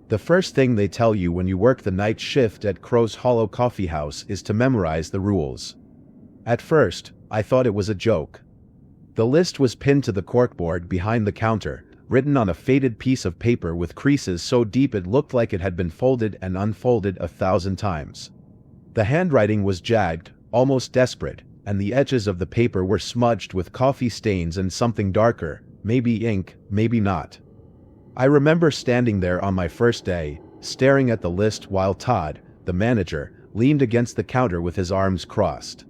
The first thing they tell you when you work the night shift at Crow's Hollow Coffee House is to memorize the rules. At first, I thought it was a joke. The list was pinned to the corkboard behind the counter, written on a faded piece of paper with creases so deep it looked like it had been folded and unfolded 1,000 times. The handwriting was jagged, almost desperate, and the edges of the paper were smudged with coffee stains and something darker, maybe ink, maybe not. I remember standing there on my first day, staring at the list while Todd, the manager, leaned against the counter with his arms crossed.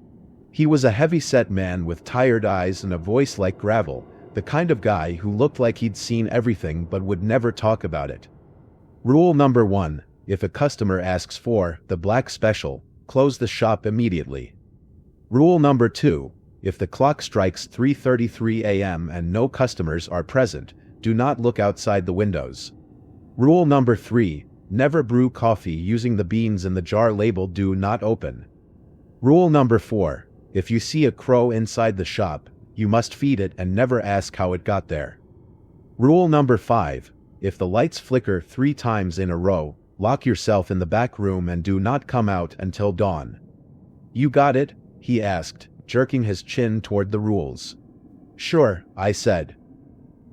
He was a heavy-set man with tired eyes and a voice like gravel, the kind of guy who looked like he'd seen everything but would never talk about it. Rule number 1: if a customer asks for the black special, close the shop immediately. Rule number 2: if the clock strikes 3:33 a.m. and no customers are present, do not look outside the windows. Rule number 3: never brew coffee using the beans in the jar labeled "Do Not Open." Rule number 4: if you see a crow inside the shop, you must feed it and never ask how it got there. Rule number 5: if the lights flicker 3 times in a row, lock yourself in the back room and do not come out until dawn. You got it? He asked, jerking his chin toward the rules. Sure, I said.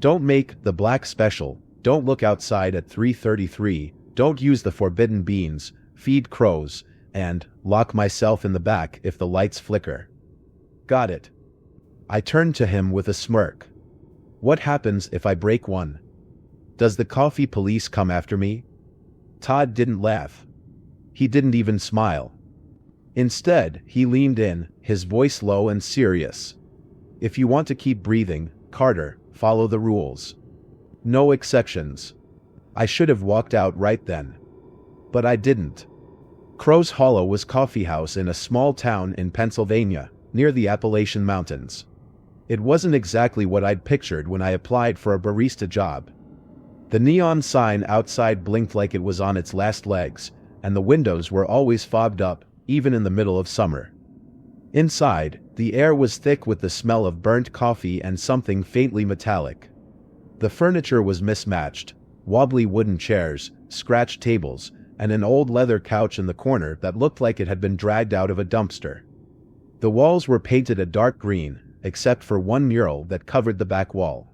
Don't make the black special, don't look outside at 3:33, don't use the forbidden beans, feed crows, and lock myself in the back if the lights flicker. Got it. I turned to him with a smirk. What happens if I break one? Does the coffee police come after me? Todd didn't laugh. He didn't even smile. Instead, he leaned in, his voice low and serious. If you want to keep breathing, Carter, follow the rules. No exceptions. I should have walked out right then. But I didn't. Crow's Hollow was a coffee house in a small town in Pennsylvania, near the Appalachian Mountains. It wasn't exactly what I'd pictured when I applied for a barista job. The neon sign outside blinked like it was on its last legs, and the windows were always fogged up, even in the middle of summer. Inside, the air was thick with the smell of burnt coffee and something faintly metallic. The furniture was mismatched: wobbly wooden chairs, scratched tables, and an old leather couch in the corner that looked like it had been dragged out of a dumpster. The walls were painted a dark green, except for one mural that covered the back wall.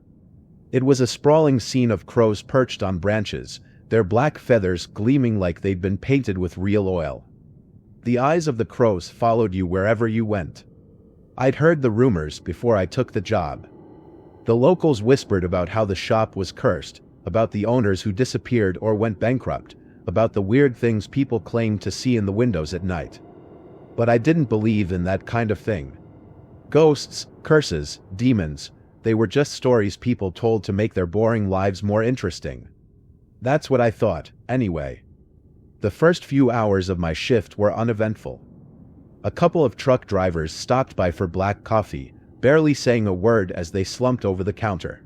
It was a sprawling scene of crows perched on branches, their black feathers gleaming like they'd been painted with real oil. The eyes of the crows followed you wherever you went. I'd heard the rumors before I took the job. The locals whispered about how the shop was cursed, about the owners who disappeared or went bankrupt, about the weird things people claimed to see in the windows at night. But I didn't believe in that kind of thing. Ghosts, curses, demons, they were just stories people told to make their boring lives more interesting. That's what I thought, anyway. The first few hours of my shift were uneventful. A couple of truck drivers stopped by for black coffee, barely saying a word as they slumped over the counter.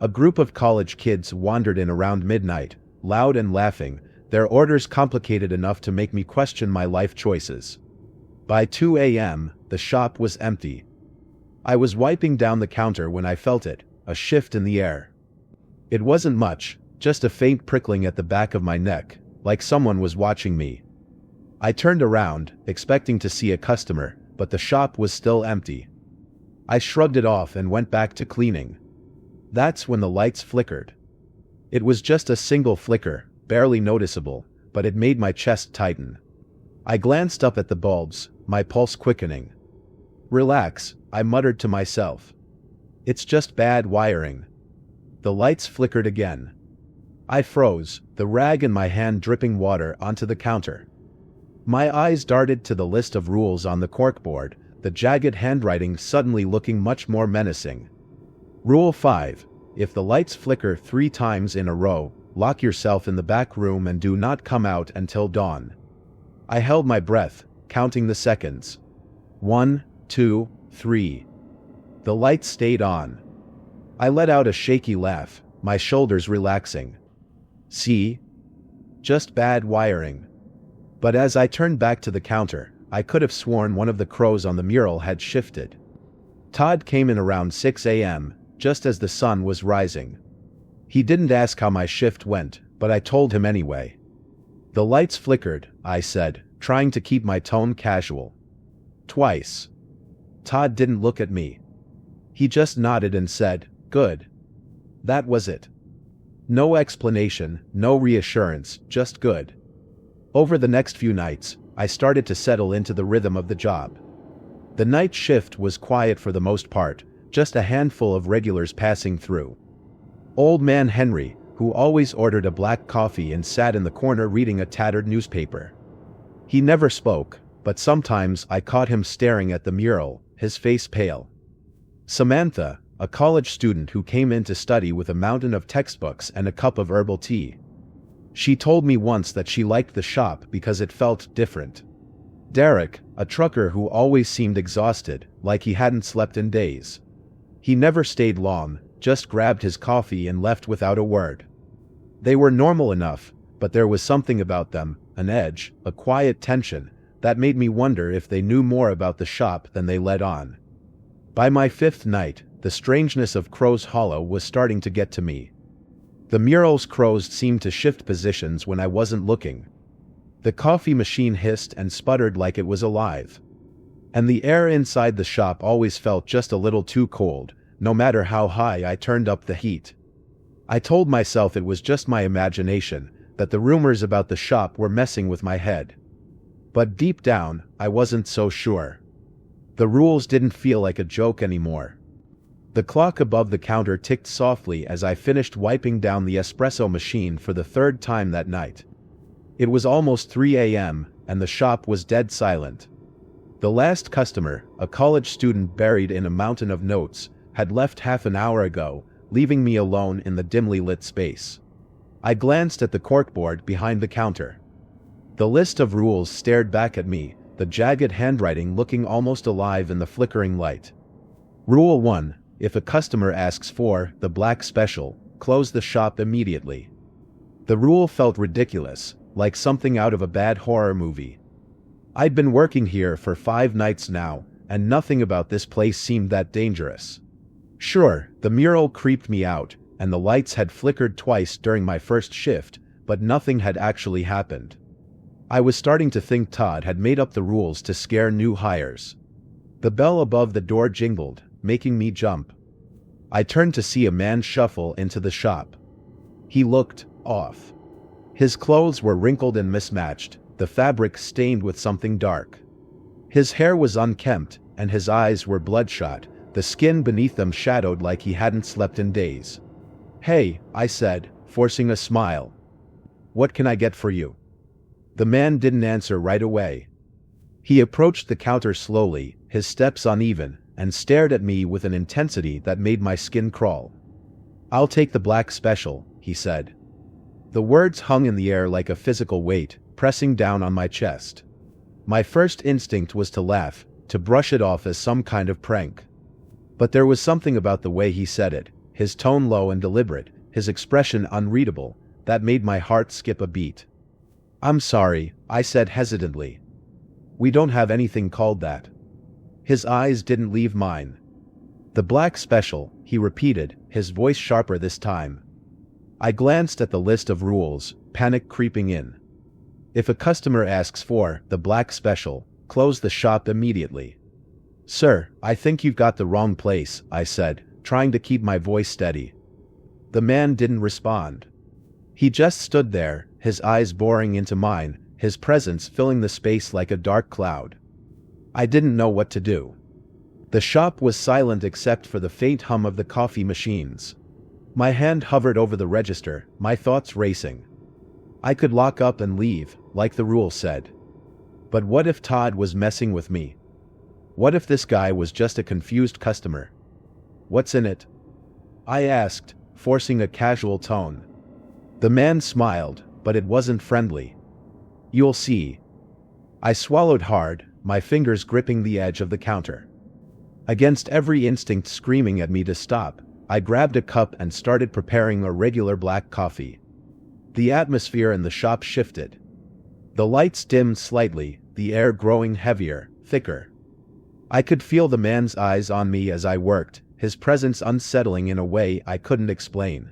A group of college kids wandered in around midnight, loud and laughing, their orders complicated enough to make me question my life choices. By 2 a.m., the shop was empty. I was wiping down the counter when I felt it, a shift in the air. It wasn't much, just a faint prickling at the back of my neck, like someone was watching me. I turned around, expecting to see a customer, but the shop was still empty. I shrugged it off and went back to cleaning. That's when the lights flickered. It was just a single flicker, barely noticeable, but it made my chest tighten. I glanced up at the bulbs, my pulse quickening. Relax, I muttered to myself. It's just bad wiring. The lights flickered again. I froze, the rag in my hand dripping water onto the counter. My eyes darted to the list of rules on the corkboard, the jagged handwriting suddenly looking much more menacing. Rule 5. If the lights flicker 3 times in a row, lock yourself in the back room and do not come out until dawn. I held my breath, counting the seconds. 1, 2, 3. The lights stayed on. I let out a shaky laugh, my shoulders relaxing. See? Just bad wiring. But as I turned back to the counter, I could have sworn one of the crows on the mural had shifted. Todd came in around 6 a.m., just as the sun was rising. He didn't ask how my shift went, but I told him anyway. The lights flickered, I said, trying to keep my tone casual. Twice. Todd didn't look at me. He just nodded and said, "Good." That was it. No explanation, no reassurance, just good. Over the next few nights, I started to settle into the rhythm of the job. The night shift was quiet for the most part, just a handful of regulars passing through. Old man Henry, who always ordered a black coffee and sat in the corner reading a tattered newspaper. He never spoke, but sometimes I caught him staring at the mural, his face pale. Samantha, a college student who came in to study with a mountain of textbooks and a cup of herbal tea. She told me once that she liked the shop because it felt different. Derek, a trucker who always seemed exhausted, like he hadn't slept in days. He never stayed long, just grabbed his coffee and left without a word. They were normal enough, but there was something about them, an edge, a quiet tension, that made me wonder if they knew more about the shop than they let on. By my fifth night, the strangeness of Crow's Hollow was starting to get to me. The mural's crows seemed to shift positions when I wasn't looking. The coffee machine hissed and sputtered like it was alive. And the air inside the shop always felt just a little too cold, no matter how high I turned up the heat. I told myself it was just my imagination, that the rumors about the shop were messing with my head. But deep down, I wasn't so sure. The rules didn't feel like a joke anymore. The clock above the counter ticked softly as I finished wiping down the espresso machine for the third time that night. It was almost 3 a.m., and the shop was dead silent. The last customer, a college student buried in a mountain of notes, had left half an hour ago, leaving me alone in the dimly lit space. I glanced at the corkboard behind the counter. The list of rules stared back at me, the jagged handwriting looking almost alive in the flickering light. Rule 1. If a customer asks for the black special, close the shop immediately. The rule felt ridiculous, like something out of a bad horror movie. I'd been working here for 5 nights now, and nothing about this place seemed that dangerous. Sure, the mural creeped me out, and the lights had flickered twice during my first shift, but nothing had actually happened. I was starting to think Todd had made up the rules to scare new hires. The bell above the door jingled, making me jump. I turned to see a man shuffle into the shop. He looked off. His clothes were wrinkled and mismatched, the fabric stained with something dark. His hair was unkempt, and his eyes were bloodshot, the skin beneath them shadowed like he hadn't slept in days. "Hey," I said, forcing a smile. "What can I get for you?" The man didn't answer right away. He approached the counter slowly, his steps uneven, and stared at me with an intensity that made my skin crawl. "I'll take the black special," he said. The words hung in the air like a physical weight, pressing down on my chest. My first instinct was to laugh, to brush it off as some kind of prank. But there was something about the way he said it, his tone low and deliberate, his expression unreadable, that made my heart skip a beat. "I'm sorry," I said hesitantly. "We don't have anything called that." His eyes didn't leave mine. "The black special," he repeated, his voice sharper this time. I glanced at the list of rules, panic creeping in. If a customer asks for the black special, close the shop immediately. "Sir, I think you've got the wrong place," I said, trying to keep my voice steady. The man didn't respond. He just stood there, his eyes boring into mine, his presence filling the space like a dark cloud. I didn't know what to do. The shop was silent except for the faint hum of the coffee machines. My hand hovered over the register, my thoughts racing. I could lock up and leave, like the rule said. But what if Todd was messing with me? What if this guy was just a confused customer? "What's in it?" I asked, forcing a casual tone. The man smiled, but it wasn't friendly. "You'll see." I swallowed hard, my fingers gripping the edge of the counter. Against every instinct screaming at me to stop, I grabbed a cup and started preparing a regular black coffee. The atmosphere in the shop shifted. The lights dimmed slightly, the air growing heavier, thicker. I could feel the man's eyes on me as I worked, his presence unsettling in a way I couldn't explain.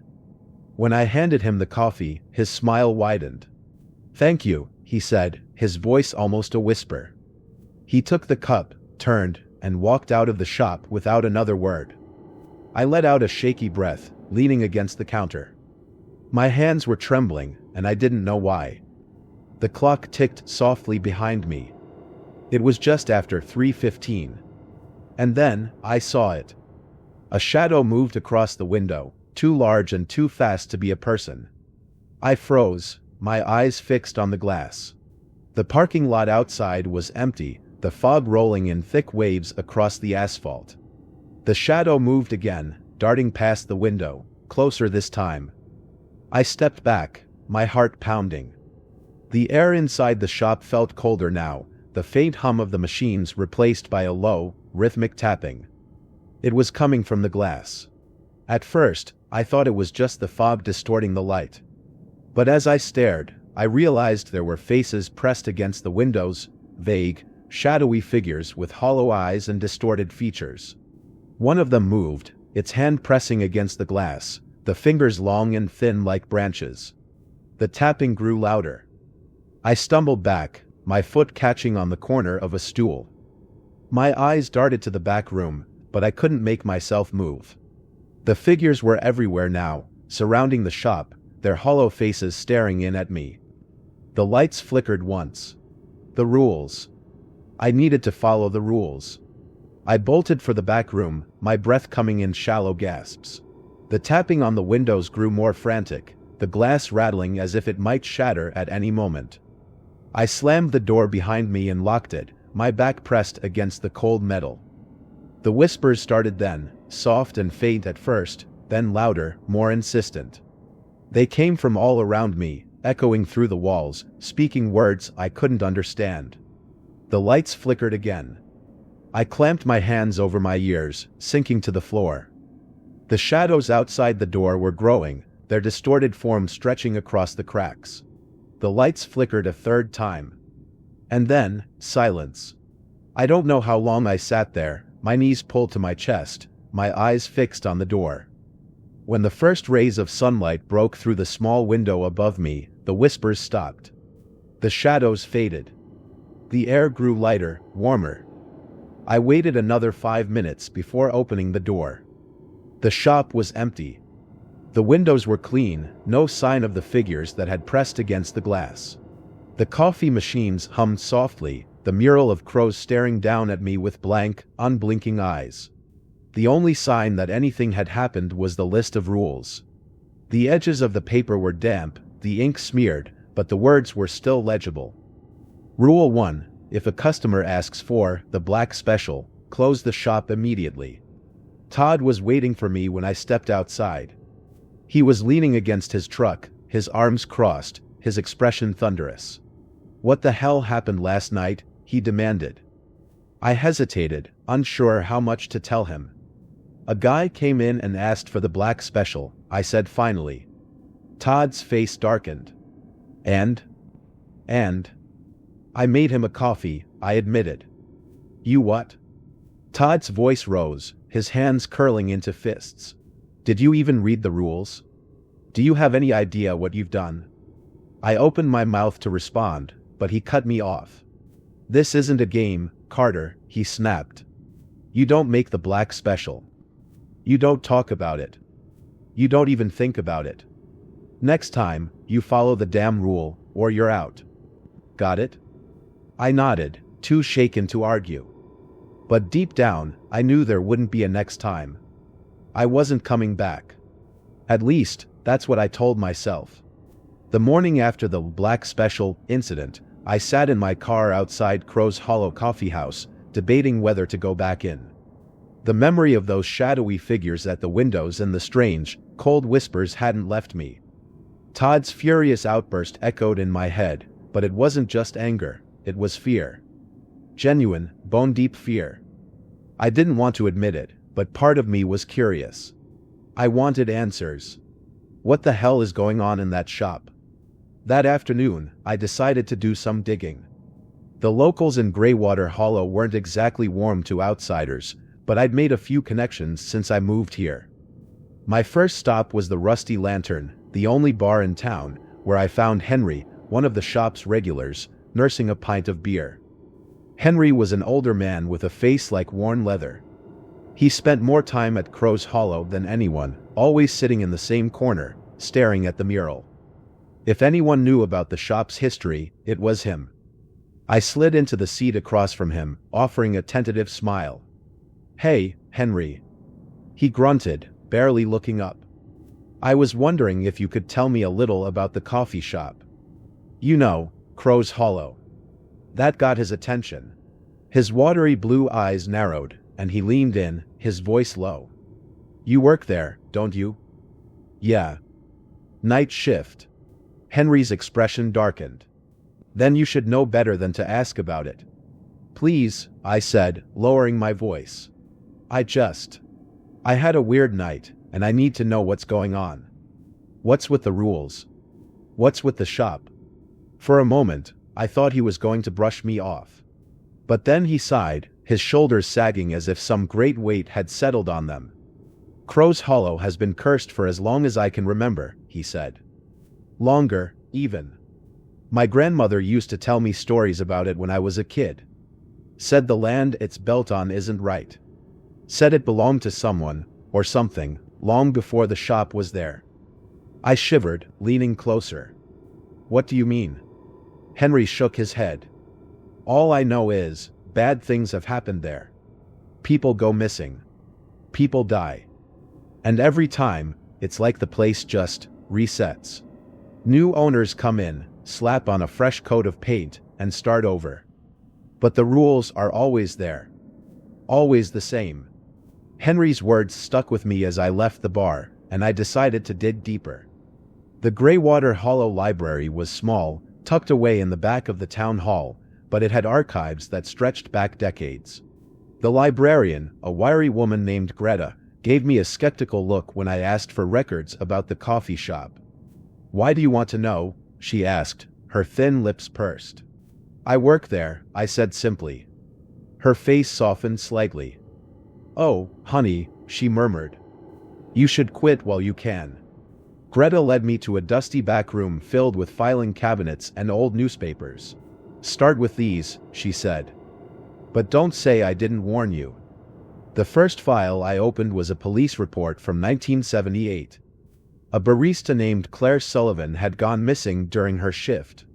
When I handed him the coffee, his smile widened. "Thank you," he said, his voice almost a whisper. He took the cup, turned, and walked out of the shop without another word. I let out a shaky breath, leaning against the counter. My hands were trembling, and I didn't know why. The clock ticked softly behind me. It was just after 3:15. And then, I saw it. A shadow moved across the window, too large and too fast to be a person. I froze, my eyes fixed on the glass. The parking lot outside was empty, the fog rolling in thick waves across the asphalt. The shadow moved again, darting past the window, closer this time. I stepped back, my heart pounding. The air inside the shop felt colder now, the faint hum of the machines replaced by a low, rhythmic tapping. It was coming from the glass. At first, I thought it was just the fog distorting the light. But as I stared, I realized there were faces pressed against the windows, vague, shadowy figures with hollow eyes and distorted features. One of them moved, its hand pressing against the glass, the fingers long and thin like branches. The tapping grew louder. I stumbled back, my foot catching on the corner of a stool. My eyes darted to the back room, but I couldn't make myself move. The figures were everywhere now, surrounding the shop, their hollow faces staring in at me. The lights flickered once. The rules. I needed to follow the rules. I bolted for the back room, my breath coming in shallow gasps. The tapping on the windows grew more frantic, the glass rattling as if it might shatter at any moment. I slammed the door behind me and locked it, my back pressed against the cold metal. The whispers started then, soft and faint at first, then louder, more insistent. They came from all around me, echoing through the walls, speaking words I couldn't understand. The lights flickered again. I clamped my hands over my ears, sinking to the floor. The shadows outside the door were growing, their distorted forms stretching across the cracks. The lights flickered a third time. And then, silence. I don't know how long I sat there, my knees pulled to my chest, my eyes fixed on the door. When the first rays of sunlight broke through the small window above me, the whispers stopped. The shadows faded. The air grew lighter, warmer. I waited another 5 minutes before opening the door. The shop was empty. The windows were clean, no sign of the figures that had pressed against the glass. The coffee machines hummed softly, the mural of crows staring down at me with blank, unblinking eyes. The only sign that anything had happened was the list of rules. The edges of the paper were damp, the ink smeared, but the words were still legible. Rule 1. If a customer asks for the black special, close the shop immediately. Todd was waiting for me when I stepped outside. He was leaning against his truck, his arms crossed, his expression thunderous. "What the hell happened last night?" he demanded. I hesitated, unsure how much to tell him. "A guy came in and asked for the black special," I said finally. Todd's face darkened. And I made him a coffee, I admitted. "You what?" Todd's voice rose, his hands curling into fists. "Did you even read the rules? Do you have any idea what you've done?" I opened my mouth to respond, but he cut me off. "This isn't a game, Carter," he snapped. "You don't make the black special. You don't talk about it. You don't even think about it. Next time, you follow the damn rule, or you're out. Got it?" I nodded, too shaken to argue. But deep down, I knew there wouldn't be a next time. I wasn't coming back. At least, that's what I told myself. The morning after the Black Special incident, I sat in my car outside Crow's Hollow Coffee House, debating whether to go back in. The memory of those shadowy figures at the windows and the strange, cold whispers hadn't left me. Todd's furious outburst echoed in my head, but it wasn't just anger, it was fear. Genuine, bone-deep fear. I didn't want to admit it, but part of me was curious. I wanted answers. What the hell is going on in that shop? That afternoon, I decided to do some digging. The locals in Greywater Hollow weren't exactly warm to outsiders, but I'd made a few connections since I moved here. My first stop was the Rusty Lantern, the only bar in town, where I found Henry, one of the shop's regulars, nursing a pint of beer. Henry was an older man with a face like worn leather. He spent more time at Crow's Hollow than anyone, always sitting in the same corner, staring at the mural. If anyone knew about the shop's history, it was him. I slid into the seat across from him, offering a tentative smile. "Hey, Henry." He grunted, barely looking up. "I was wondering if you could tell me a little about the coffee shop. You know, Crow's Hollow." That got his attention. His watery blue eyes narrowed, and he leaned in, his voice low. "You work there, don't you?" "Yeah." "Night shift." Henry's expression darkened. "Then you should know better than to ask about it." "Please," I said, lowering my voice. I had a weird night, and I need to know what's going on. What's with the rules? What's with the shop?" For a moment, I thought he was going to brush me off. But then he sighed, his shoulders sagging as if some great weight had settled on them. "Crow's Hollow has been cursed for as long as I can remember," he said. "Longer, even. My grandmother used to tell me stories about it when I was a kid. Said the land it's built on isn't right. Said it belonged to someone, or something, long before the shop was there." I shivered, leaning closer. "What do you mean?" Henry shook his head. "All I know is, bad things have happened there. People go missing. People die. And every time, it's like the place just resets. New owners come in, slap on a fresh coat of paint, and start over. But the rules are always there. Always the same." Henry's words stuck with me as I left the bar, and I decided to dig deeper. The Greywater Hollow Library was small, tucked away in the back of the town hall, but it had archives that stretched back decades. The librarian, a wiry woman named Greta, gave me a skeptical look when I asked for records about the coffee shop. "Why do you want to know?" she asked, her thin lips pursed. "I work there," I said simply. Her face softened slightly. "Oh, honey," she murmured. "You should quit while you can." Greta led me to a dusty back room filled with filing cabinets and old newspapers. "Start with these," she said. "But don't say I didn't warn you." The first file I opened was a police report from 1978. A barista named Claire Sullivan had gone missing during her shift.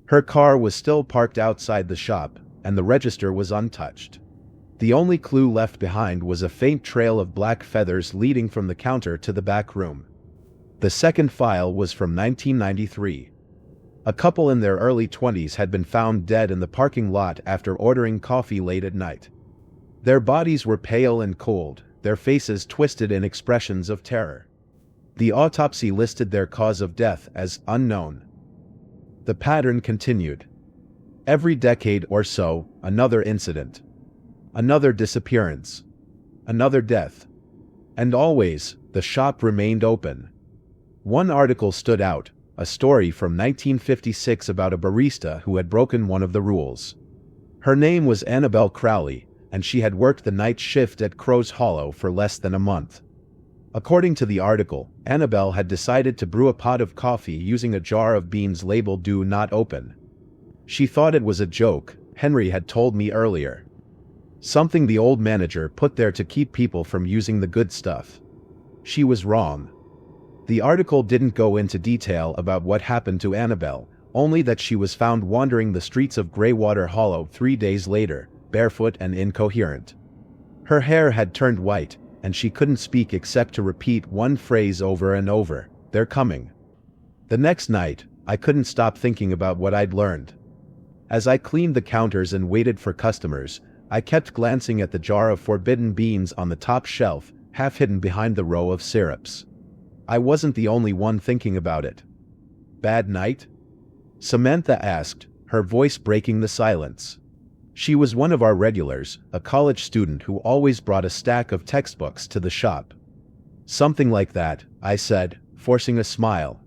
Her car was still parked outside the shop, and the register was untouched. The only clue left behind was a faint trail of black feathers leading from the counter to the back room. The second file was from 1993. A couple in their early 20s had been found dead in the parking lot after ordering coffee late at night. Their bodies were pale and cold, their faces twisted in expressions of terror. The autopsy listed their cause of death as unknown. The pattern continued. Every decade or so, another incident. Another disappearance. Another death. And always, the shop remained open. One article stood out, a story from 1956 about a barista who had broken one of the rules. Her name was Annabelle Crowley, and she had worked the night shift at Crow's Hollow for less than a month. According to the article, Annabelle had decided to brew a pot of coffee using a jar of beans labeled "Do Not Open." She thought it was a joke, Henry had told me earlier. Something the old manager put there to keep people from using the good stuff. She was wrong. The article didn't go into detail about what happened to Annabelle, only that she was found wandering the streets of Greywater Hollow 3 days later, barefoot and incoherent. Her hair had turned white, and she couldn't speak except to repeat one phrase over and over, "They're coming." The next night, I couldn't stop thinking about what I'd learned. As I cleaned the counters and waited for customers, I kept glancing at the jar of forbidden beans on the top shelf, half hidden behind the row of syrups. I wasn't the only one thinking about it. "Bad night?" Samantha asked, her voice breaking the silence. She was one of our regulars, a college student who always brought a stack of textbooks to the shop. "Something like that," I said, forcing a smile.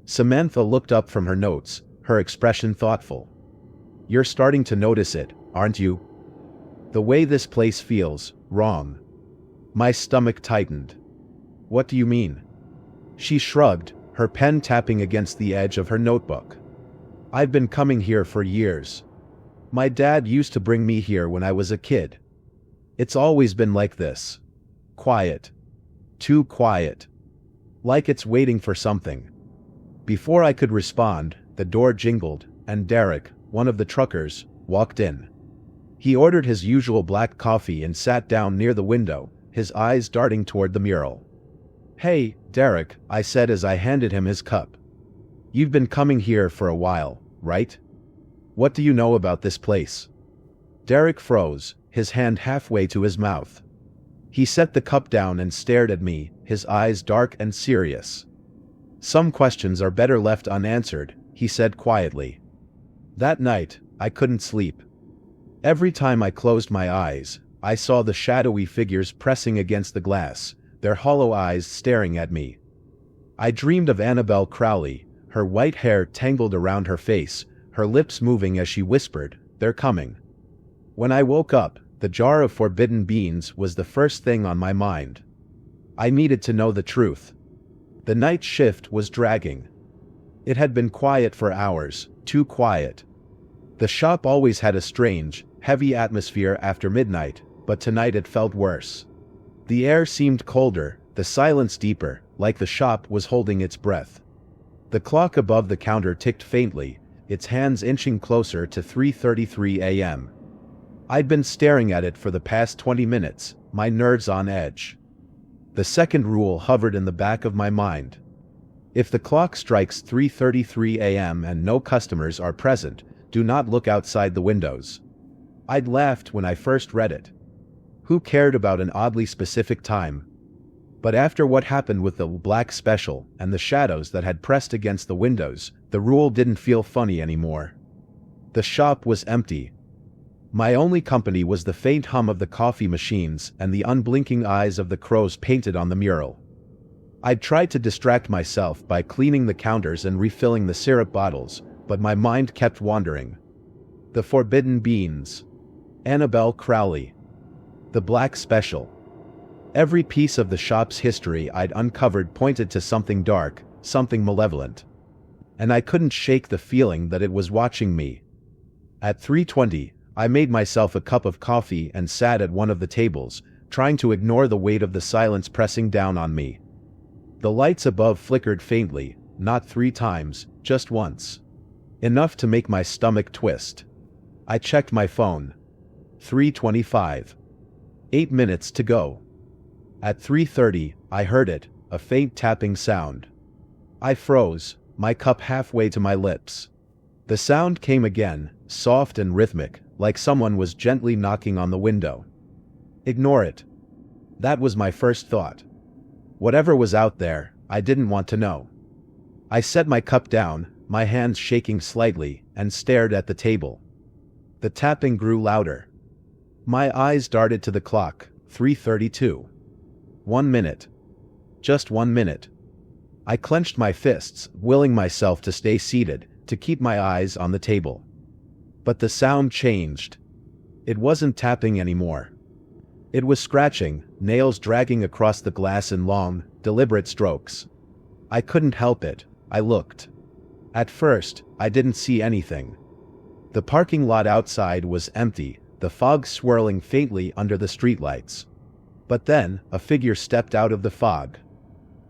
Samantha looked up from her notes, her expression thoughtful. "You're starting to notice it, aren't you? The way this place feels, wrong." My stomach tightened. "What do you mean?" She shrugged, her pen tapping against the edge of her notebook. "I've been coming here for years. My dad used to bring me here when I was a kid. It's always been like this. Quiet. Too quiet. Like it's waiting for something." Before I could respond, the door jingled, and Derek, one of the truckers, walked in. He ordered his usual black coffee and sat down near the window, his eyes darting toward the mural. "Hey, Derek," I said as I handed him his cup. "You've been coming here for a while, right? What do you know about this place?" Derek froze, his hand halfway to his mouth. He set the cup down and stared at me, his eyes dark and serious. "Some questions are better left unanswered," he said quietly. That night, I couldn't sleep. Every time I closed my eyes, I saw the shadowy figures pressing against the glass, their hollow eyes staring at me. I dreamed of Annabelle Crowley, her white hair tangled around her face, her lips moving as she whispered, "They're coming." When I woke up, the jar of forbidden beans was the first thing on my mind. I needed to know the truth. The night shift was dragging. It had been quiet for hours, too quiet. The shop always had a strange, heavy atmosphere after midnight, but tonight it felt worse. The air seemed colder, the silence deeper, like the shop was holding its breath. The clock above the counter ticked faintly, its hands inching closer to 3:33 a.m. I'd been staring at it for the past 20 minutes, my nerves on edge. The second rule hovered in the back of my mind. If the clock strikes 3:33 a.m. and no customers are present, do not look outside the windows. I'd laughed when I first read it. Who cared about an oddly specific time? But after what happened with the black special and the shadows that had pressed against the windows, the rule didn't feel funny anymore. The shop was empty. My only company was the faint hum of the coffee machines and the unblinking eyes of the crows painted on the mural. I'd tried to distract myself by cleaning the counters and refilling the syrup bottles, but my mind kept wandering. The forbidden beans. Annabelle Crowley. The black special. Every piece of the shop's history I'd uncovered pointed to something dark, something malevolent. And I couldn't shake the feeling that it was watching me. At 3:20, I made myself a cup of coffee and sat at one of the tables, trying to ignore the weight of the silence pressing down on me. The lights above flickered faintly, not 3 times, just once. Enough to make my stomach twist. I checked my phone. 3:25. 8 minutes to go. At 3:30, I heard it, a faint tapping sound. I froze, my cup halfway to my lips. The sound came again, soft and rhythmic, like someone was gently knocking on the window. Ignore it. That was my first thought. Whatever was out there, I didn't want to know. I set my cup down, my hands shaking slightly, and stared at the table. The tapping grew louder. My eyes darted to the clock, 3:32. 1 minute. Just 1 minute. I clenched my fists, willing myself to stay seated, to keep my eyes on the table. But the sound changed. It wasn't tapping anymore. It was scratching, nails dragging across the glass in long, deliberate strokes. I couldn't help it, I looked. At first, I didn't see anything. The parking lot outside was empty, the fog swirling faintly under the streetlights. But then, a figure stepped out of the fog.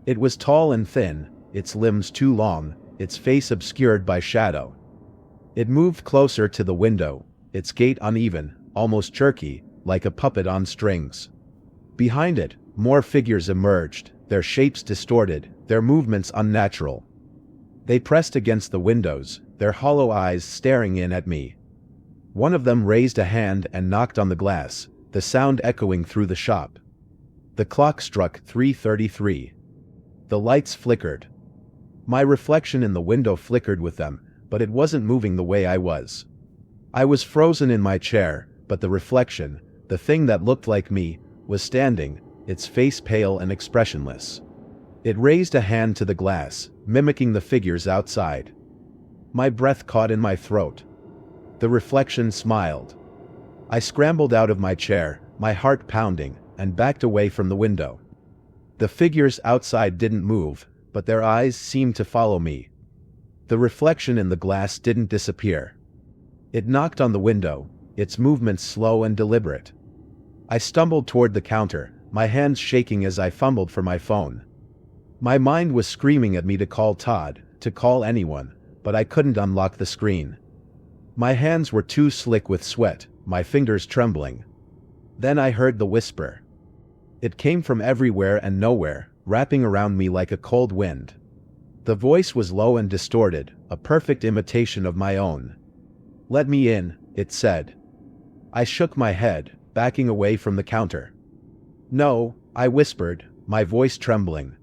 It was tall and thin, its limbs too long, its face obscured by shadow. It moved closer to the window, its gait uneven, almost jerky, like a puppet on strings. Behind it, more figures emerged, their shapes distorted, their movements unnatural. They pressed against the windows, their hollow eyes staring in at me. One of them raised a hand and knocked on the glass, the sound echoing through the shop. The clock struck 3:33. The lights flickered. My reflection in the window flickered with them, but it wasn't moving the way I was. I was frozen in my chair, but the reflection, the thing that looked like me, was standing, its face pale and expressionless. It raised a hand to the glass, mimicking the figures outside. My breath caught in my throat. The reflection smiled. I scrambled out of my chair, my heart pounding, and backed away from the window. The figures outside didn't move, but their eyes seemed to follow me. The reflection in the glass didn't disappear. It knocked on the window, its movements slow and deliberate. I stumbled toward the counter, my hands shaking as I fumbled for my phone. My mind was screaming at me to call Todd, to call anyone, but I couldn't unlock the screen. My hands were too slick with sweat, my fingers trembling. Then I heard the whisper. It came from everywhere and nowhere, wrapping around me like a cold wind. The voice was low and distorted, a perfect imitation of my own. "Let me in," it said. I shook my head, backing away from the counter. "No," I whispered, my voice trembling.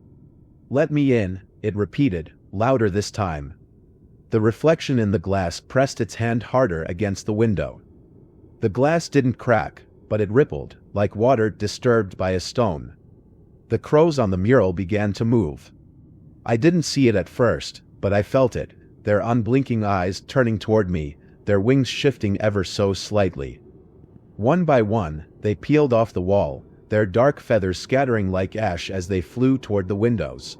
"Let me in," it repeated, louder this time. The reflection in the glass pressed its hand harder against the window. The glass didn't crack, but it rippled, like water disturbed by a stone. The crows on the mural began to move. I didn't see it at first, but I felt it, their unblinking eyes turning toward me, their wings shifting ever so slightly. One by one, they peeled off the wall, their dark feathers scattering like ash as they flew toward the windows.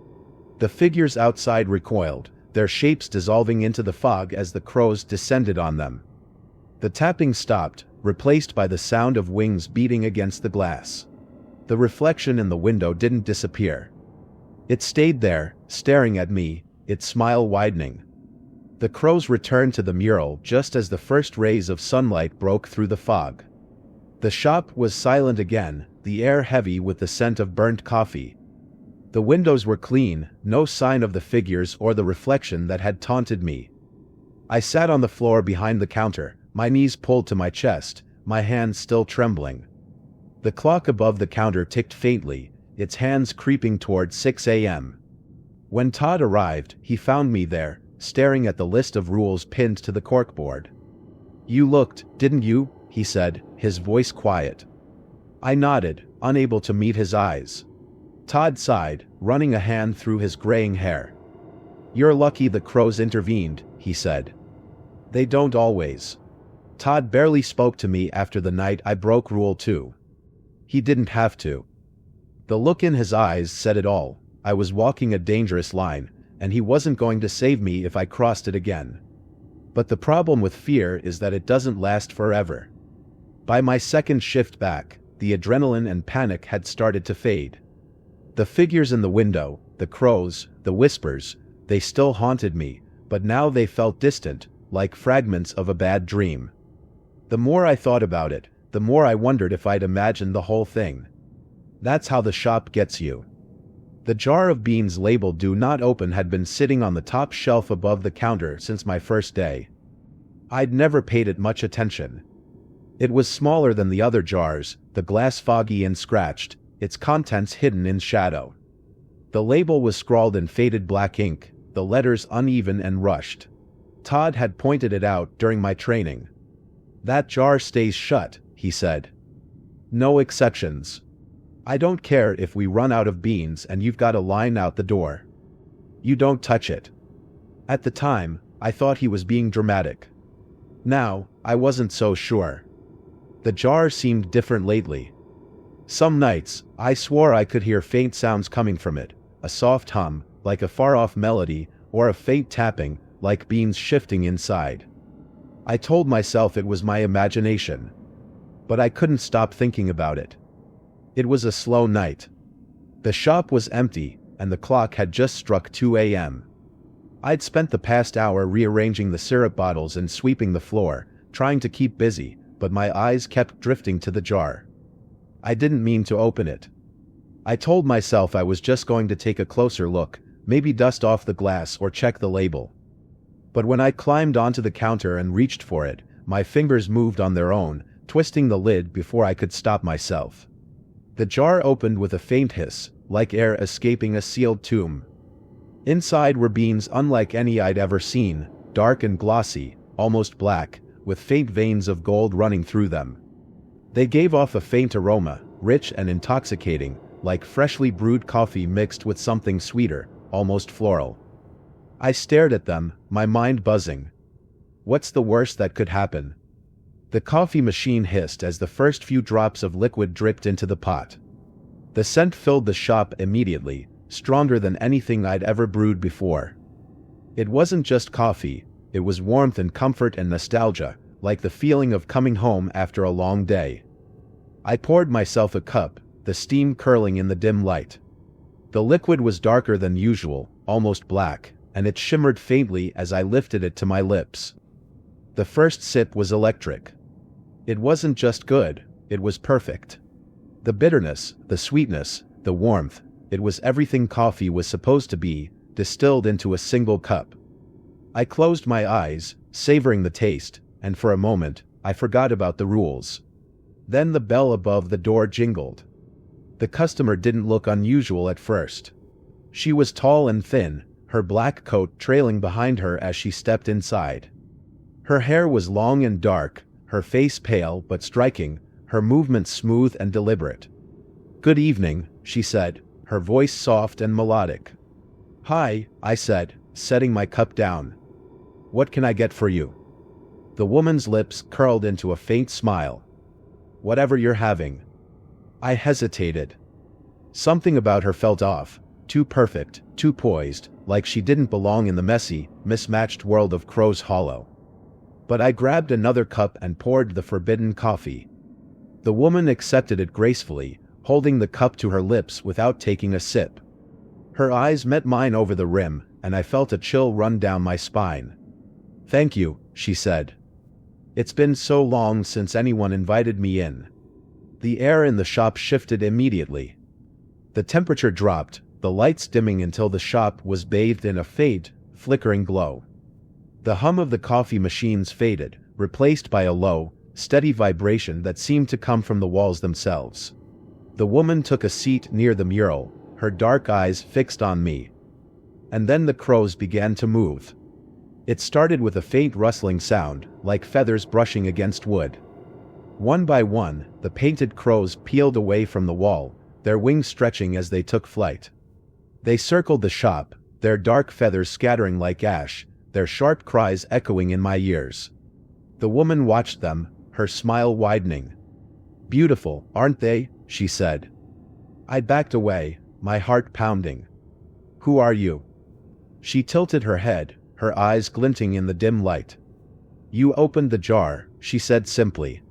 The figures outside recoiled, their shapes dissolving into the fog as the crows descended on them. The tapping stopped, replaced by the sound of wings beating against the glass. The reflection in the window didn't disappear. It stayed there, staring at me, its smile widening. The crows returned to the mural just as the first rays of sunlight broke through the fog. The shop was silent again, the air heavy with the scent of burnt coffee. The windows were clean, no sign of the figures or the reflection that had taunted me. I sat on the floor behind the counter, my knees pulled to my chest, my hands still trembling. The clock above the counter ticked faintly, its hands creeping toward 6 a.m. When Todd arrived, he found me there, staring at the list of rules pinned to the corkboard. "You looked, didn't you?" he said, his voice quiet. I nodded, unable to meet his eyes. Todd sighed, running a hand through his graying hair. "You're lucky the crows intervened," he said. "They don't always." Todd barely spoke to me after the night I broke Rule 2. He didn't have to. The look in his eyes said it all. I was walking a dangerous line, and he wasn't going to save me if I crossed it again. But the problem with fear is that it doesn't last forever. By my second shift back, the adrenaline and panic had started to fade. The figures in the window, the crows, the whispers, they still haunted me, but now they felt distant, like fragments of a bad dream. The more I thought about it, the more I wondered if I'd imagined the whole thing. That's how the shop gets you. The jar of beans labeled "Do Not Open" had been sitting on the top shelf above the counter since my first day. I'd never paid it much attention. It was smaller than the other jars, the glass foggy and scratched, its contents hidden in shadow. The label was scrawled in faded black ink, the letters uneven and rushed. Todd had pointed it out during my training. "That jar stays shut," he said. "No exceptions. I don't care if we run out of beans and you've got a line out the door. You don't touch it." At the time, I thought he was being dramatic. Now, I wasn't so sure. The jar seemed different lately. Some nights, I swore I could hear faint sounds coming from it, a soft hum, like a far-off melody, or a faint tapping, like beans shifting inside. I told myself it was my imagination. But I couldn't stop thinking about it. It was a slow night. The shop was empty, and the clock had just struck 2 a.m. I'd spent the past hour rearranging the syrup bottles and sweeping the floor, trying to keep busy, but my eyes kept drifting to the jar. I didn't mean to open it. I told myself I was just going to take a closer look, maybe dust off the glass or check the label. But when I climbed onto the counter and reached for it, my fingers moved on their own, twisting the lid before I could stop myself. The jar opened with a faint hiss, like air escaping a sealed tomb. Inside were beans unlike any I'd ever seen, dark and glossy, almost black, with faint veins of gold running through them. They gave off a faint aroma, rich and intoxicating, like freshly brewed coffee mixed with something sweeter, almost floral. I stared at them, my mind buzzing. What's the worst that could happen? The coffee machine hissed as the first few drops of liquid dripped into the pot. The scent filled the shop immediately, stronger than anything I'd ever brewed before. It wasn't just coffee, it was warmth and comfort and nostalgia, like the feeling of coming home after a long day. I poured myself a cup, the steam curling in the dim light. The liquid was darker than usual, almost black, and it shimmered faintly as I lifted it to my lips. The first sip was electric. It wasn't just good, it was perfect. The bitterness, the sweetness, the warmth, it was everything coffee was supposed to be, distilled into a single cup. I closed my eyes, savoring the taste, and for a moment, I forgot about the rules. Then the bell above the door jingled. The customer didn't look unusual at first. She was tall and thin, her black coat trailing behind her as she stepped inside. Her hair was long and dark, her face pale but striking, her movements smooth and deliberate. "Good evening," she said, her voice soft and melodic. "Hi," I said, setting my cup down. "What can I get for you?" The woman's lips curled into a faint smile. "Whatever you're having." I hesitated. Something about her felt off, too perfect, too poised, like she didn't belong in the messy, mismatched world of Crow's Hollow. But I grabbed another cup and poured the forbidden coffee. The woman accepted it gracefully, holding the cup to her lips without taking a sip. Her eyes met mine over the rim, and I felt a chill run down my spine. "Thank you," she said. "It's been so long since anyone invited me in." The air in the shop shifted immediately. The temperature dropped, the lights dimming until the shop was bathed in a faint, flickering glow. The hum of the coffee machines faded, replaced by a low, steady vibration that seemed to come from the walls themselves. The woman took a seat near the mural, her dark eyes fixed on me. And then the crows began to move. It started with a faint rustling sound, like feathers brushing against wood. One by one, the painted crows peeled away from the wall, their wings stretching as they took flight. They circled the shop, their dark feathers scattering like ash, their sharp cries echoing in my ears. The woman watched them, her smile widening. "Beautiful, aren't they?" she said. I backed away, my heart pounding. "Who are you?" She tilted her head, her eyes glinting in the dim light. "You opened the jar," she said simply.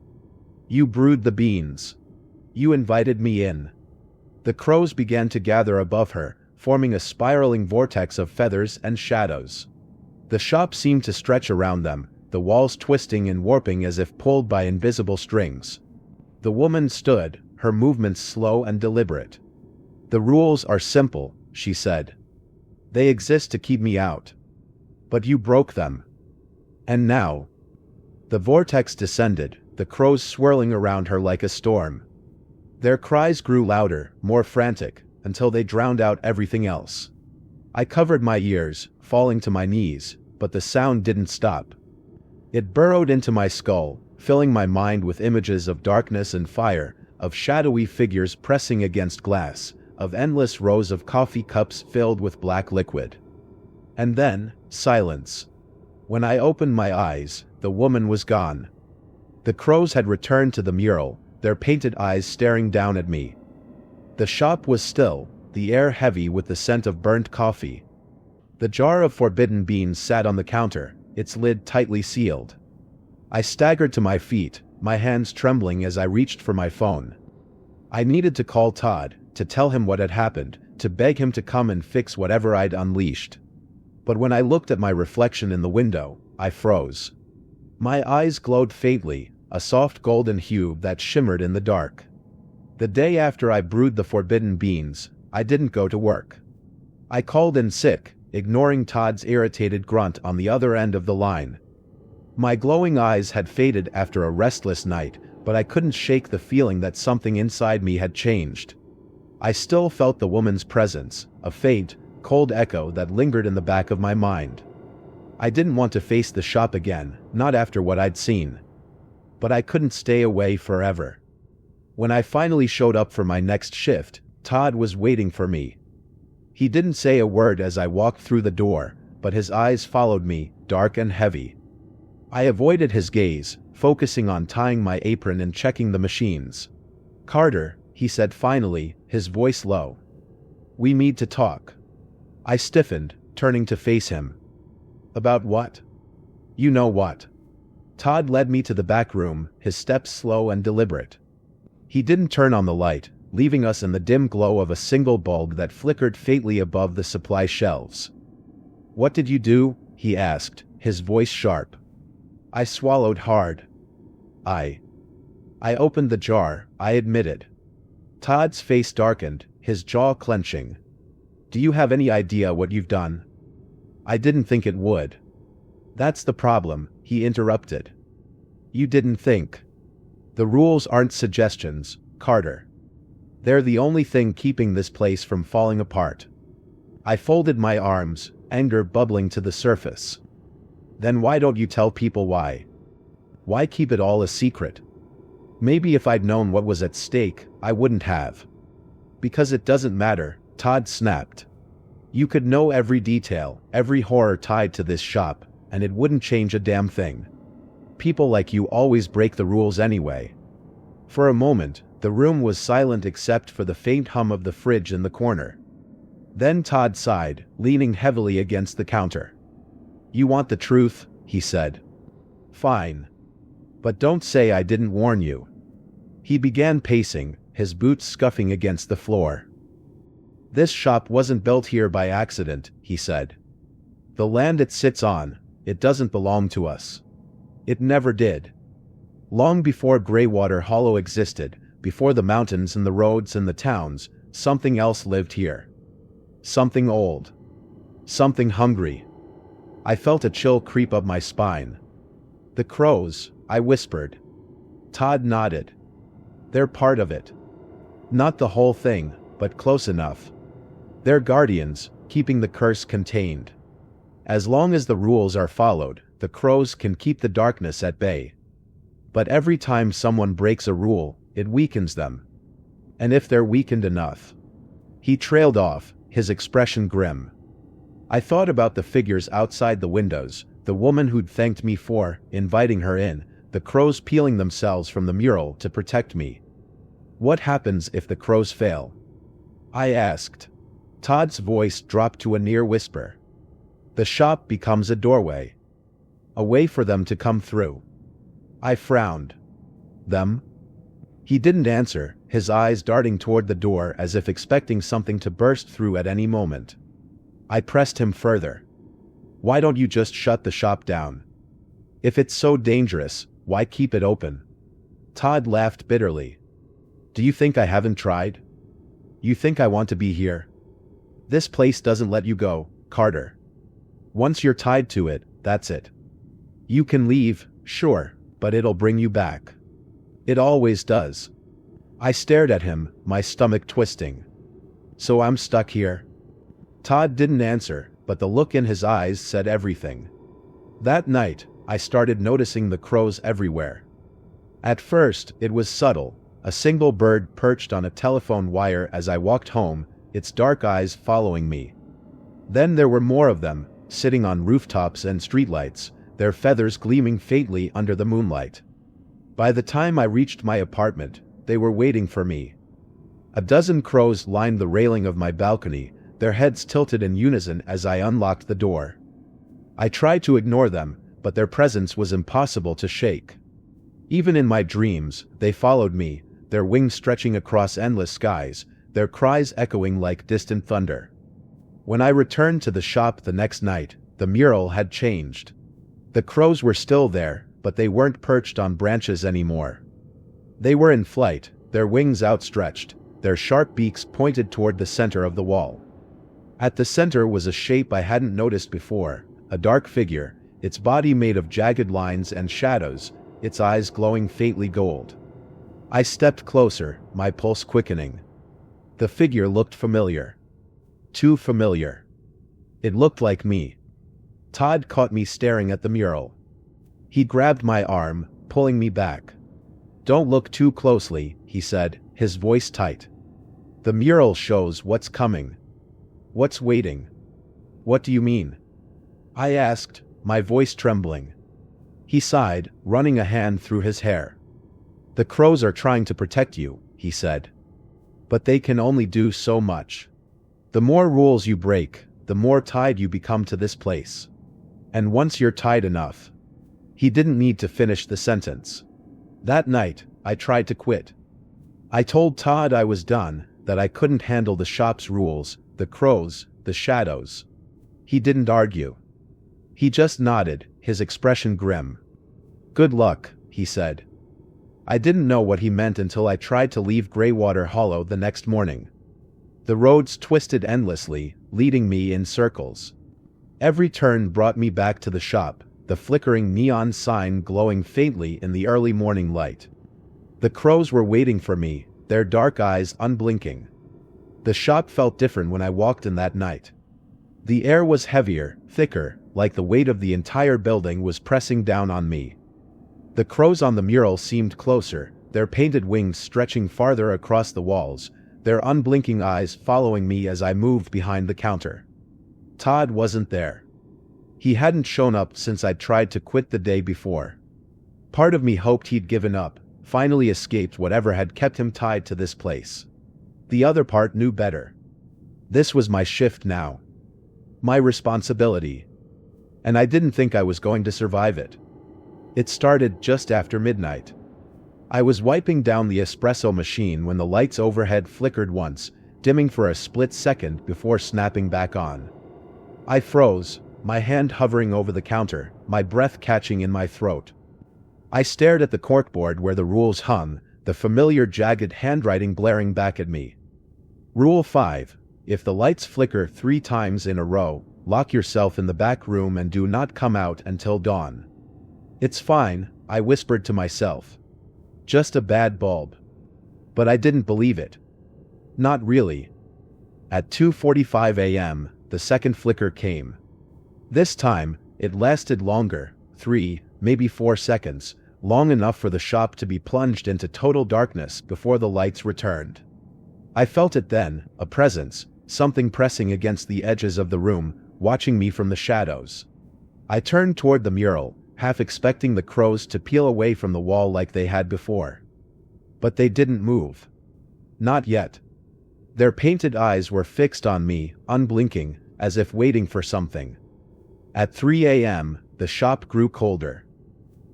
"You brewed the beans. You invited me in." The crows began to gather above her, forming a spiraling vortex of feathers and shadows. The shop seemed to stretch around them, the walls twisting and warping as if pulled by invisible strings. The woman stood, her movements slow and deliberate. "The rules are simple," she said. "They exist to keep me out. But you broke them. And now..." The vortex descended, the crows swirling around her like a storm. Their cries grew louder, more frantic, until they drowned out everything else. I covered my ears, falling to my knees, but the sound didn't stop. It burrowed into my skull, filling my mind with images of darkness and fire, of shadowy figures pressing against glass, of endless rows of coffee cups filled with black liquid. And then, silence. When I opened my eyes, the woman was gone. The crows had returned to the mural, their painted eyes staring down at me. The shop was still, the air heavy with the scent of burnt coffee. The jar of forbidden beans sat on the counter, its lid tightly sealed. I staggered to my feet, my hands trembling as I reached for my phone. I needed to call Todd, to tell him what had happened, to beg him to come and fix whatever I'd unleashed. But when I looked at my reflection in the window, I froze. My eyes glowed faintly, a soft golden hue that shimmered in the dark. The day after I brewed the forbidden beans, I didn't go to work. I called in sick, ignoring Todd's irritated grunt on the other end of the line. My glowing eyes had faded after a restless night, but I couldn't shake the feeling that something inside me had changed. I still felt the woman's presence, a faint, cold echo that lingered in the back of my mind. I didn't want to face the shop again, not after what I'd seen. But I couldn't stay away forever. When I finally showed up for my next shift, Todd was waiting for me. He didn't say a word as I walked through the door, but his eyes followed me, dark and heavy. I avoided his gaze, focusing on tying my apron and checking the machines. "Carter," he said finally, his voice low. We need to talk. I stiffened, turning to face him. About what? You know what. Todd led me to the back room, his steps slow and deliberate. He didn't turn on the light, leaving us in the dim glow of a single bulb that flickered faintly above the supply shelves. What did you do? He asked, his voice sharp. I swallowed hard. I opened the jar, I admitted. Todd's face darkened, his jaw clenching. Do you have any idea what you've done? I didn't think it would. That's the problem, he interrupted. You didn't think. The rules aren't suggestions, Carter. They're the only thing keeping this place from falling apart. I folded my arms, anger bubbling to the surface. Then why don't you tell people why? Why keep it all a secret? Maybe if I'd known what was at stake, I wouldn't have. Because it doesn't matter, Todd snapped. You could know every detail, every horror tied to this shop, and it wouldn't change a damn thing. People like you always break the rules anyway. For a moment, the room was silent except for the faint hum of the fridge in the corner. Then Todd sighed, leaning heavily against the counter. You want the truth, he said. Fine. But don't say I didn't warn you. He began pacing, his boots scuffing against the floor. This shop wasn't built here by accident, he said. The land it sits on, it doesn't belong to us. It never did. Long before Greywater Hollow existed, before the mountains and the roads and the towns, something else lived here. Something old. Something hungry. I felt a chill creep up my spine. The crows, I whispered. Todd nodded. They're part of it. Not the whole thing, but close enough. They're guardians, keeping the curse contained. As long as the rules are followed, the crows can keep the darkness at bay. But every time someone breaks a rule, it weakens them. And if they're weakened enough. He trailed off, his expression grim. I thought about the figures outside the windows, the woman who'd thanked me for inviting her in, the crows peeling themselves from the mural to protect me. What happens if the crows fail? I asked. Todd's voice dropped to a near whisper. The shop becomes a doorway. A way for them to come through. I frowned. Them? He didn't answer, his eyes darting toward the door as if expecting something to burst through at any moment. I pressed him further. Why don't you just shut the shop down? If it's so dangerous, why keep it open? Todd laughed bitterly. Do you think I haven't tried? You think I want to be here? This place doesn't let you go, Carter. Once you're tied to it, that's it. You can leave, sure, but it'll bring you back. It always does. I stared at him, my stomach twisting. So I'm stuck here? Todd didn't answer, but the look in his eyes said everything. That night, I started noticing the crows everywhere. At first, it was subtle, a single bird perched on a telephone wire as I walked home, its dark eyes following me. Then there were more of them, sitting on rooftops and streetlights, their feathers gleaming faintly under the moonlight. By the time I reached my apartment, they were waiting for me. A dozen crows lined the railing of my balcony, their heads tilted in unison as I unlocked the door. I tried to ignore them, but their presence was impossible to shake. Even in my dreams, they followed me, their wings stretching across endless skies, their cries echoing like distant thunder. When I returned to the shop the next night, the mural had changed. The crows were still there, but they weren't perched on branches anymore. They were in flight, their wings outstretched, their sharp beaks pointed toward the center of the wall. At the center was a shape I hadn't noticed before, a dark figure, its body made of jagged lines and shadows, its eyes glowing faintly gold. I stepped closer, my pulse quickening. The figure looked familiar. Too familiar. It looked like me. Todd caught me staring at the mural. He grabbed my arm, pulling me back. Don't look too closely, he said, his voice tight. The mural shows what's coming. What's waiting? What do you mean? I asked, my voice trembling. He sighed, running a hand through his hair. The crows are trying to protect you, he said. But they can only do so much. The more rules you break, the more tied you become to this place. And once you're tied enough. He didn't need to finish the sentence. That night, I tried to quit. I told Todd I was done, that I couldn't handle the shop's rules, the crows, the shadows. He didn't argue. He just nodded, his expression grim. "Good luck," he said. I didn't know what he meant until I tried to leave Greywater Hollow the next morning. The roads twisted endlessly, leading me in circles. Every turn brought me back to the shop, the flickering neon sign glowing faintly in the early morning light. The crows were waiting for me, their dark eyes unblinking. The shop felt different when I walked in that night. The air was heavier, thicker, like the weight of the entire building was pressing down on me. The crows on the mural seemed closer, their painted wings stretching farther across the walls, their unblinking eyes following me as I moved behind the counter. Todd wasn't there. He hadn't shown up since I'd tried to quit the day before. Part of me hoped he'd given up, finally escaped whatever had kept him tied to this place. The other part knew better. This was my shift now. My responsibility. And I didn't think I was going to survive it. It started just after midnight. I was wiping down the espresso machine when the lights overhead flickered once, dimming for a split second before snapping back on. I froze, my hand hovering over the counter, my breath catching in my throat. I stared at the corkboard where the rules hung, the familiar jagged handwriting glaring back at me. Rule 5. If the lights flicker 3 times in a row, lock yourself in the back room and do not come out until dawn. It's fine, I whispered to myself. Just a bad bulb. But I didn't believe it. Not really. At 2:45 a.m., the second flicker came. This time, it lasted longer, 3, maybe 4 seconds, long enough for the shop to be plunged into total darkness before the lights returned. I felt it then, a presence, something pressing against the edges of the room, watching me from the shadows. I turned toward the mural, half expecting the crows to peel away from the wall like they had before. But they didn't move. Not yet. Their painted eyes were fixed on me, unblinking, as if waiting for something. At 3 a.m., the shop grew colder.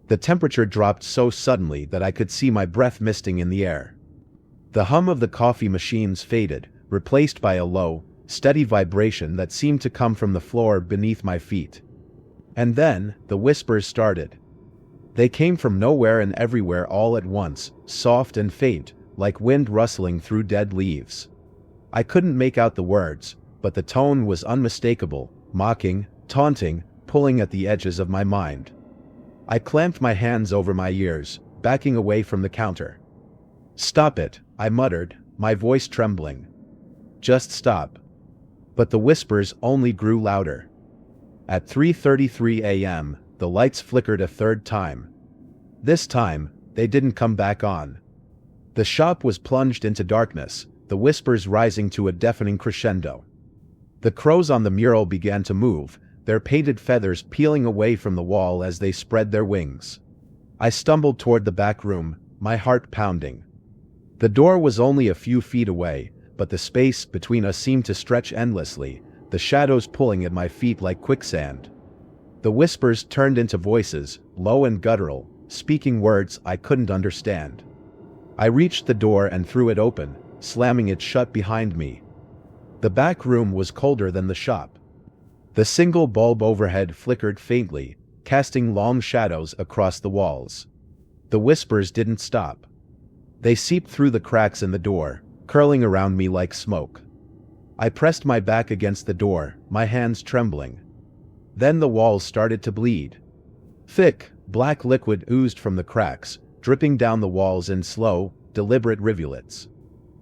The temperature dropped so suddenly that I could see my breath misting in the air. The hum of the coffee machines faded, replaced by a low, steady vibration that seemed to come from the floor beneath my feet. And then, the whispers started. They came from nowhere and everywhere all at once, soft and faint, like wind rustling through dead leaves. I couldn't make out the words, but the tone was unmistakable, mocking, taunting, pulling at the edges of my mind. I clamped my hands over my ears, backing away from the counter. "Stop it," I muttered, my voice trembling. "Just stop." But the whispers only grew louder. At 3:33 a.m., the lights flickered a third time. This time, they didn't come back on. The shop was plunged into darkness, the whispers rising to a deafening crescendo. The crows on the mural began to move, their painted feathers peeling away from the wall as they spread their wings. I stumbled toward the back room, my heart pounding. The door was only a few feet away, but the space between us seemed to stretch endlessly, the shadows pulling at my feet like quicksand. The whispers turned into voices, low and guttural, speaking words I couldn't understand. I reached the door and threw it open, slamming it shut behind me. The back room was colder than the shop. The single bulb overhead flickered faintly, casting long shadows across the walls. The whispers didn't stop. They seeped through the cracks in the door, curling around me like smoke. I pressed my back against the door, my hands trembling. Then the walls started to bleed. Thick, black liquid oozed from the cracks, dripping down the walls in slow, deliberate rivulets.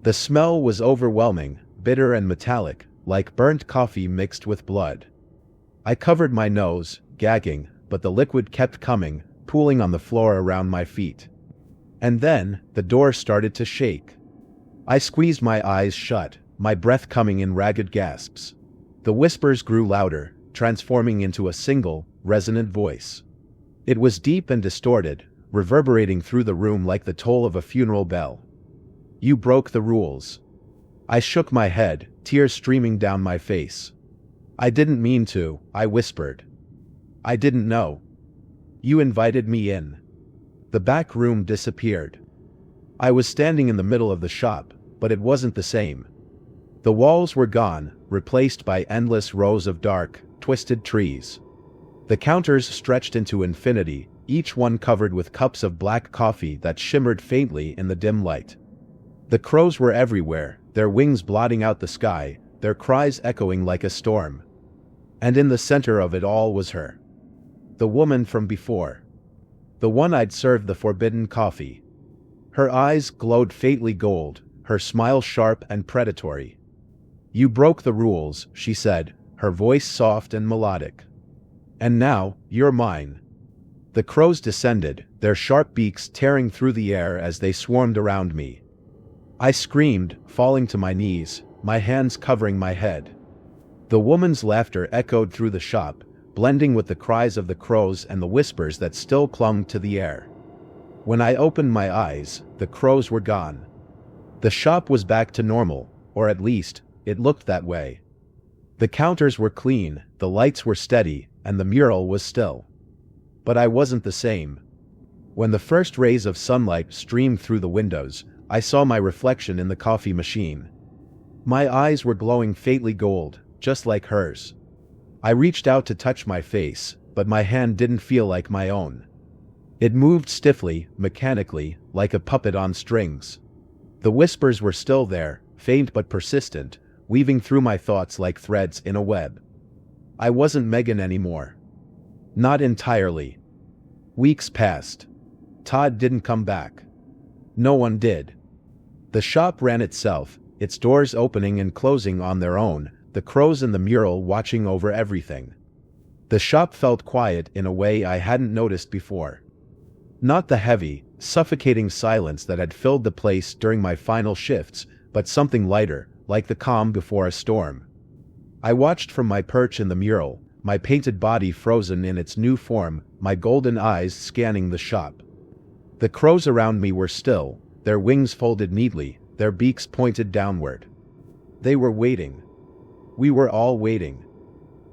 The smell was overwhelming, bitter and metallic, like burnt coffee mixed with blood. I covered my nose, gagging, but the liquid kept coming, pooling on the floor around my feet. And then, the door started to shake. I squeezed my eyes shut, my breath coming in ragged gasps. The whispers grew louder, transforming into a single, resonant voice. It was deep and distorted, reverberating through the room like the toll of a funeral bell. "You broke the rules." I shook my head, tears streaming down my face. "I didn't mean to," I whispered. "I didn't know. You invited me in." The back room disappeared. I was standing in the middle of the shop, but it wasn't the same. The walls were gone, replaced by endless rows of dark, twisted trees. The counters stretched into infinity, each one covered with cups of black coffee that shimmered faintly in the dim light. The crows were everywhere, their wings blotting out the sky, their cries echoing like a storm. And in the center of it all was her. The woman from before. The one I'd served the forbidden coffee. Her eyes glowed faintly gold, her smile sharp and predatory. "You broke the rules," she said, her voice soft and melodic. "And now, you're mine." The crows descended, their sharp beaks tearing through the air as they swarmed around me. I screamed, falling to my knees, my hands covering my head. The woman's laughter echoed through the shop, blending with the cries of the crows and the whispers that still clung to the air. When I opened my eyes, the crows were gone. The shop was back to normal, or at least, it looked that way. The counters were clean, the lights were steady, and the mural was still. But I wasn't the same. When the first rays of sunlight streamed through the windows, I saw my reflection in the coffee machine. My eyes were glowing faintly gold, just like hers. I reached out to touch my face, but my hand didn't feel like my own. It moved stiffly, mechanically, like a puppet on strings. The whispers were still there, faint but persistent, weaving through my thoughts like threads in a web. I wasn't Megan anymore. Not entirely. Weeks passed. Todd didn't come back. No one did. The shop ran itself, its doors opening and closing on their own, the crows in the mural watching over everything. The shop felt quiet in a way I hadn't noticed before. Not the heavy, suffocating silence that had filled the place during my final shifts, but something lighter, like the calm before a storm. I watched from my perch in the mural, my painted body frozen in its new form, my golden eyes scanning the shop. The crows around me were still, their wings folded neatly, their beaks pointed downward. They were waiting. We were all waiting.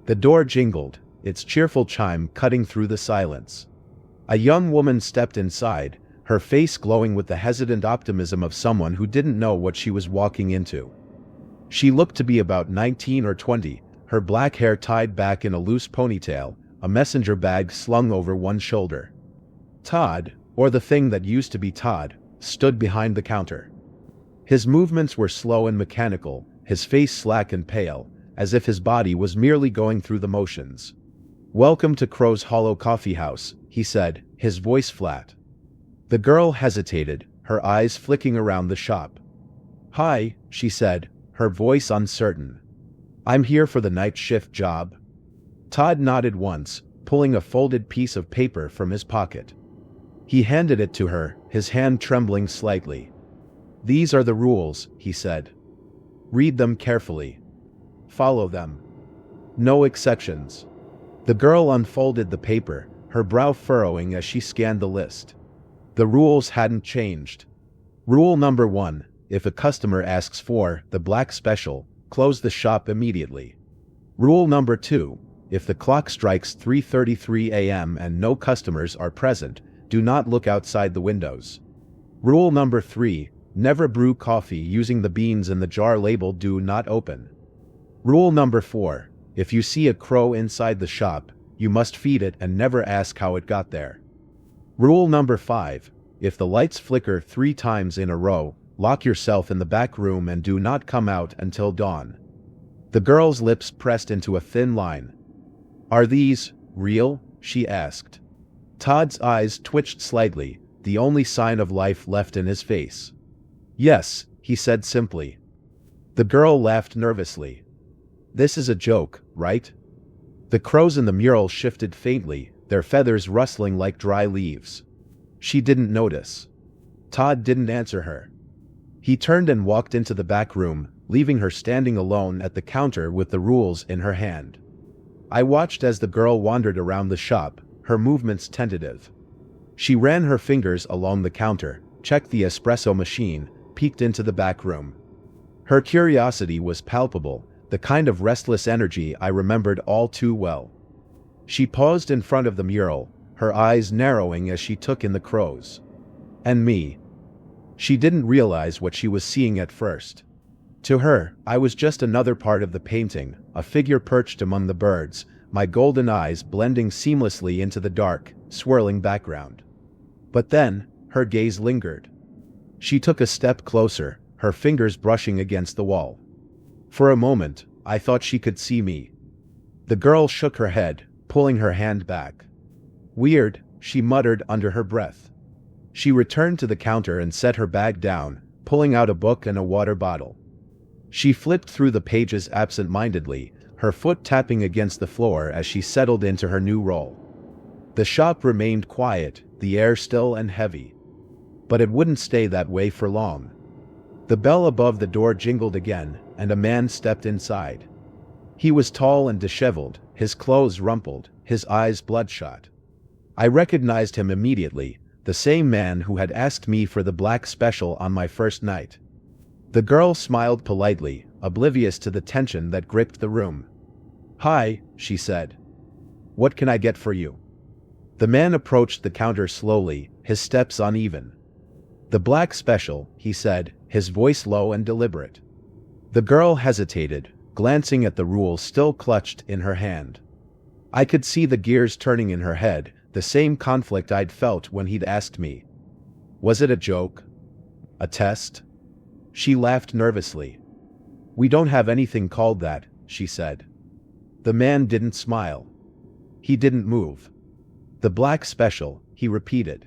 The door jingled, its cheerful chime cutting through the silence. A young woman stepped inside, her face glowing with the hesitant optimism of someone who didn't know what she was walking into. She looked to be about 19 or 20, her black hair tied back in a loose ponytail, a messenger bag slung over one shoulder. Todd, or the thing that used to be Todd, stood behind the counter. His movements were slow and mechanical, his face slack and pale, as if his body was merely going through the motions. "Welcome to Crow's Hollow Coffee House," he said, his voice flat. The girl hesitated, her eyes flicking around the shop. "Hi," she said, her voice uncertain. "I'm here for the night shift job." Todd nodded once, pulling a folded piece of paper from his pocket. He handed it to her, his hand trembling slightly. "These are the rules," he said. "Read them carefully. Follow them. No exceptions." The girl unfolded the paper, her brow furrowing as she scanned the list. The rules hadn't changed. Rule number 1, if a customer asks for the black special, close the shop immediately. Rule number 2, if the clock strikes 3:33 a.m. and no customers are present, do not look outside the windows. Rule number 3, never brew coffee using the beans in the jar labeled "Do Not Open." Rule number 4, if you see a crow inside the shop, you must feed it and never ask how it got there. Rule number 5, if the lights flicker 3 times in a row, lock yourself in the back room and do not come out until dawn. The girl's lips pressed into a thin line. "Are these real?" she asked. Todd's eyes twitched slightly, the only sign of life left in his face. "Yes," he said simply. The girl laughed nervously. "This is a joke, right?" The crows in the mural shifted faintly, their feathers rustling like dry leaves. She didn't notice. Todd didn't answer her. He turned and walked into the back room, leaving her standing alone at the counter with the rules in her hand. I watched as the girl wandered around the shop, her movements tentative. She ran her fingers along the counter, checked the espresso machine, peeked into the back room. Her curiosity was palpable, the kind of restless energy I remembered all too well. She paused in front of the mural, her eyes narrowing as she took in the crows. And me. She didn't realize what she was seeing at first. To her, I was just another part of the painting, a figure perched among the birds, my golden eyes blending seamlessly into the dark, swirling background. But then, her gaze lingered. She took a step closer, her fingers brushing against the wall. For a moment, I thought she could see me. The girl shook her head, pulling her hand back. "Weird," she muttered under her breath. She returned to the counter and set her bag down, pulling out a book and a water bottle. She flipped through the pages absent-mindedly, her foot tapping against the floor as she settled into her new role. The shop remained quiet, the air still and heavy. But it wouldn't stay that way for long. The bell above the door jingled again, and a man stepped inside. He was tall and disheveled, his clothes rumpled, his eyes bloodshot. I recognized him immediately, the same man who had asked me for the black special on my first night. The girl smiled politely, oblivious to the tension that gripped the room. "Hi," she said. "What can I get for you?" The man approached the counter slowly, his steps uneven. "The black special," he said, his voice low and deliberate. The girl hesitated, glancing at the rule still clutched in her hand. I could see the gears turning in her head, the same conflict I'd felt when he'd asked me. Was it a joke? A test? She laughed nervously. "We don't have anything called that," she said. The man didn't smile. He didn't move. "The black special," he repeated.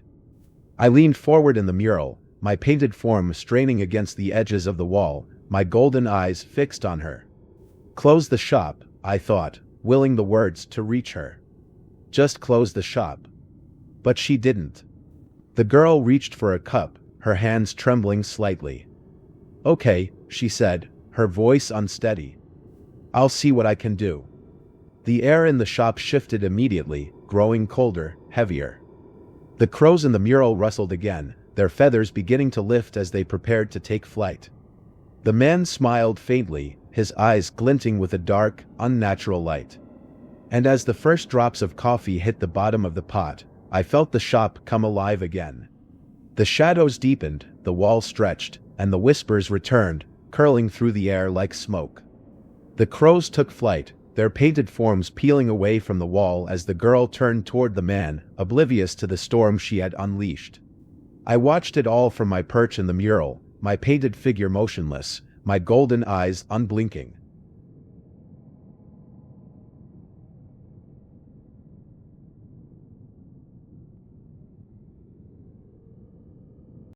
I leaned forward in the mural, my painted form straining against the edges of the wall, my golden eyes fixed on her. "Close the shop," I thought, willing the words to reach her. Just close the shop. But she didn't. The girl reached for a cup, her hands trembling slightly. "Okay," she said, her voice unsteady. "I'll see what I can do." The air in the shop shifted immediately, growing colder, heavier. The crows in the mural rustled again, their feathers beginning to lift as they prepared to take flight. The man smiled faintly, his eyes glinting with a dark, unnatural light. And as the first drops of coffee hit the bottom of the pot, I felt the shop come alive again. The shadows deepened, the wall stretched, and the whispers returned, curling through the air like smoke. The crows took flight, their painted forms peeling away from the wall as the girl turned toward the man, oblivious to the storm she had unleashed. I watched it all from my perch in the mural, my painted figure motionless, my golden eyes unblinking.